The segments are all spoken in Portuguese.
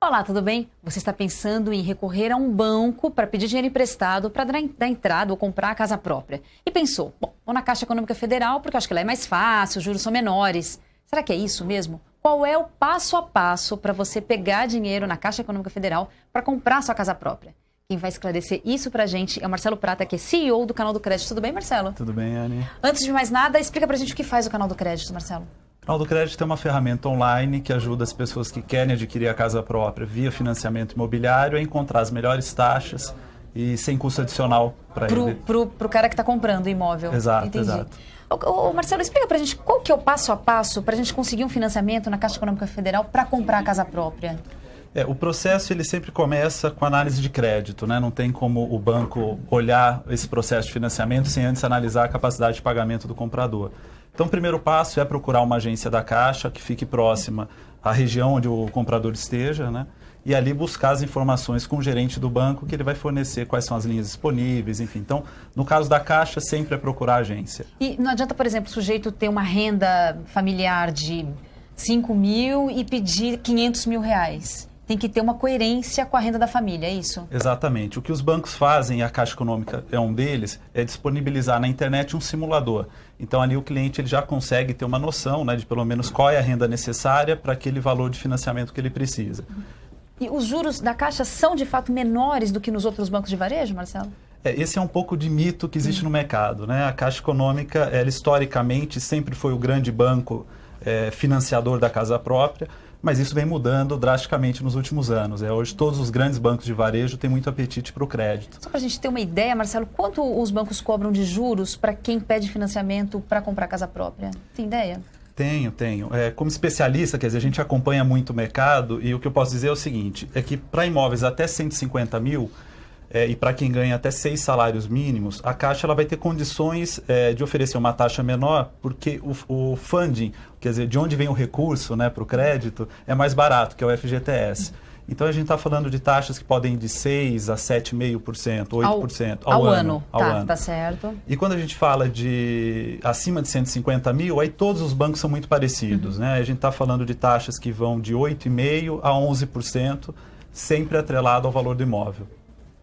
Olá, tudo bem? Você está pensando em recorrer a um banco para pedir dinheiro emprestado para dar entrada ou comprar a casa própria. E pensou, bom, vou na Caixa Econômica Federal porque eu acho que lá é mais fácil, os juros são menores. Será que é isso mesmo? Qual é o passo a passo para você pegar dinheiro na Caixa Econômica Federal para comprar sua casa própria? Quem vai esclarecer isso para a gente é o Marcelo Prata, que é CEO do Canal do Crédito. Tudo bem, Marcelo? Tudo bem, Anny. Antes de mais nada, explica para a gente o que faz o Canal do Crédito, Marcelo. O Canal do Crédito é uma ferramenta online que ajuda as pessoas que querem adquirir a casa própria via financiamento imobiliário a encontrar as melhores taxas e sem custo adicional para ele. Pro cara que está comprando o imóvel. Exato, entendi. exato. Ô, Marcelo, explica pra gente qual que é o passo a passo para a gente conseguir um financiamento na Caixa Econômica Federal para comprar a casa própria. O processo ele sempre começa com análise de crédito, né? Não tem como o banco olhar esse processo de financiamento sem antes analisar a capacidade de pagamento do comprador. Então, o primeiro passo é procurar uma agência da Caixa que fique próxima à região onde o comprador esteja, né? E ali buscar as informações com o gerente do banco que ele vai fornecer quais são as linhas disponíveis, enfim. Então, no caso da Caixa, sempre é procurar a agência. E não adianta, por exemplo, o sujeito ter uma renda familiar de 5 mil e pedir 500 mil reais. Tem que ter uma coerência com a renda da família, é isso? Exatamente. O que os bancos fazem, e a Caixa Econômica é um deles, é disponibilizar na internet um simulador. Então, ali o cliente ele já consegue ter uma noção, né, de pelo menos qual é a renda necessária para aquele valor de financiamento que ele precisa. E os juros da Caixa são, de fato, menores do que nos outros bancos de varejo, Marcelo? Esse é um pouco de mito que existe no mercado, né? A Caixa Econômica, ela historicamente sempre foi o grande banco financiador da casa própria, mas isso vem mudando drasticamente nos últimos anos. Hoje todos os grandes bancos de varejo têm muito apetite para o crédito. Só para a gente ter uma ideia, Marcelo, quanto os bancos cobram de juros para quem pede financiamento para comprar casa própria? Tem ideia? Tenho. Como especialista, quer dizer, a gente acompanha muito o mercado e o que eu posso dizer é o seguinte, é que para imóveis até 150 mil e para quem ganha até 6 salários mínimos, a Caixa ela vai ter condições de oferecer uma taxa menor porque o funding, quer dizer, de onde vem o recurso, né, para o crédito, é mais barato, que é o FGTS. Então, a gente está falando de taxas que podem ir de 6% a 7,5%, 8% ao ano. Tá certo. E quando a gente fala de acima de 150 mil, aí todos os bancos são muito parecidos, né? A gente está falando de taxas que vão de 8,5% a 11%, sempre atrelado ao valor do imóvel.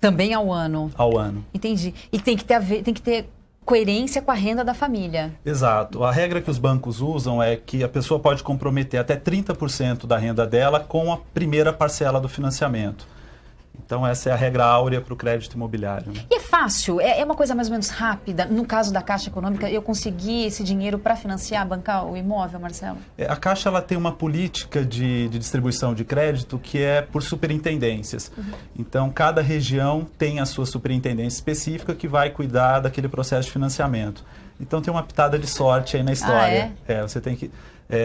Também ao ano? Ao ano. Entendi. E tem que ter coerência com a renda da família. Exato. A regra que os bancos usam é que a pessoa pode comprometer até 30% da renda dela com a primeira parcela do financiamento. Então, essa é a regra áurea para o crédito imobiliário. Né? E é fácil? É uma coisa mais ou menos rápida? No caso da Caixa Econômica, eu consegui esse dinheiro para financiar, bancar o imóvel, Marcelo? A Caixa ela tem uma política de distribuição de crédito que é por superintendências. Então, cada região tem a sua superintendência específica que vai cuidar daquele processo de financiamento. Então, tem uma pitada de sorte aí na história. Você tem que...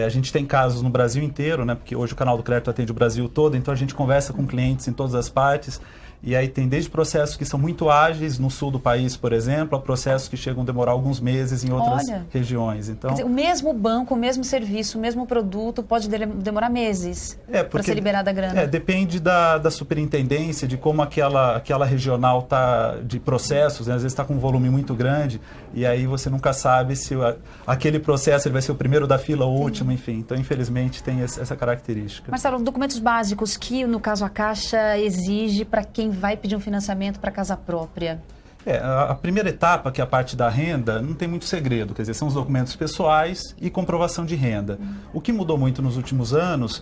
a gente tem casos no Brasil inteiro, né? Porque hoje o Canal do Crédito atende o Brasil todo, então a gente conversa com clientes em todas as partes. E aí tem desde processos que são muito ágeis no sul do país, por exemplo, a processos que chegam a demorar alguns meses em outras regiões. Então, quer dizer, o mesmo banco, o mesmo serviço, o mesmo produto pode demorar meses para ser liberada a grana. Depende da superintendência, de como aquela regional está de processos, né? Às vezes está com um volume muito grande e aí você nunca sabe se aquele processo ele vai ser o primeiro da fila ou o último, enfim. Então, infelizmente, tem essa característica. Marcelo, documentos básicos que, no caso, a Caixa exige para quem vai pedir um financiamento para casa própria? A primeira etapa, que é a parte da renda, não tem muito segredo, quer dizer, são os documentos pessoais e comprovação de renda. O que mudou muito nos últimos anos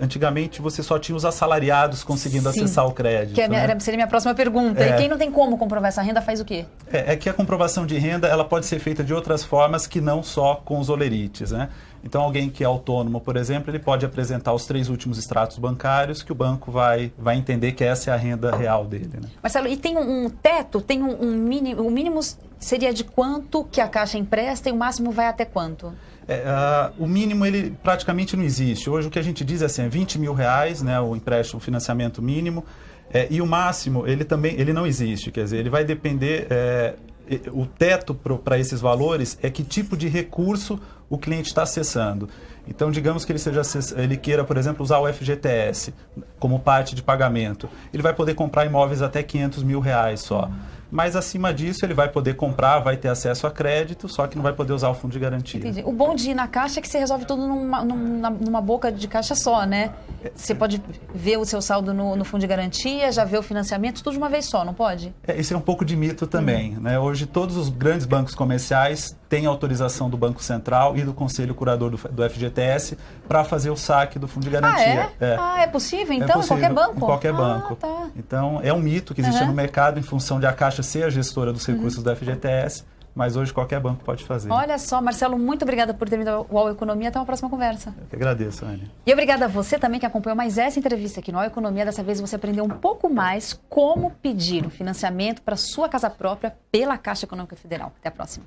antigamente você só tinha os assalariados conseguindo acessar o crédito. Seria minha próxima pergunta. E quem não tem como comprovar essa renda faz o quê? É que a comprovação de renda ela pode ser feita de outras formas que não só com os olerites, né? Então, alguém que é autônomo, por exemplo, ele pode apresentar os 3 últimos extratos bancários que o banco vai entender que essa é a renda real dele. Né? Marcelo, e tem um teto? Tem um mínimo? O mínimo seria de quanto que a Caixa empresta e o máximo vai até quanto? O mínimo, ele praticamente não existe. Hoje, o que a gente diz é assim, 20 mil reais, né, o empréstimo, o financiamento mínimo, e o máximo, ele não existe. Quer dizer, ele vai depender... o teto para esses valores é que tipo de recurso o cliente está acessando. Então, digamos que ele queira, por exemplo, usar o FGTS como parte de pagamento. Ele vai poder comprar imóveis até 500 mil reais só. mas acima disso ele vai poder comprar, vai ter acesso a crédito, só que não vai poder usar o fundo de garantia. Entendi. O bom de ir na Caixa é que você resolve tudo numa boca de caixa só, né? Você pode ver o seu saldo no fundo de garantia, já ver o financiamento, tudo de uma vez só, não pode? Esse é um pouco de mito também, né? Hoje todos os grandes bancos comerciais têm autorização do Banco Central e do Conselho Curador do FGTS para fazer o saque do fundo de garantia. É possível? Então, é possível, em qualquer banco? Em qualquer banco. Tá. Então, é um mito que existe no mercado em função de a Caixa ser a gestora dos recursos do FGTS, mas hoje qualquer banco pode fazer. Olha só, Marcelo, muito obrigada por ter vindo ao UOL Economia. Até uma próxima conversa. Eu que agradeço, Anny. E obrigada a você também que acompanhou mais essa entrevista aqui no UOL Economia. Dessa vez você aprendeu um pouco mais como pedir um financiamento para sua casa própria pela Caixa Econômica Federal. Até a próxima.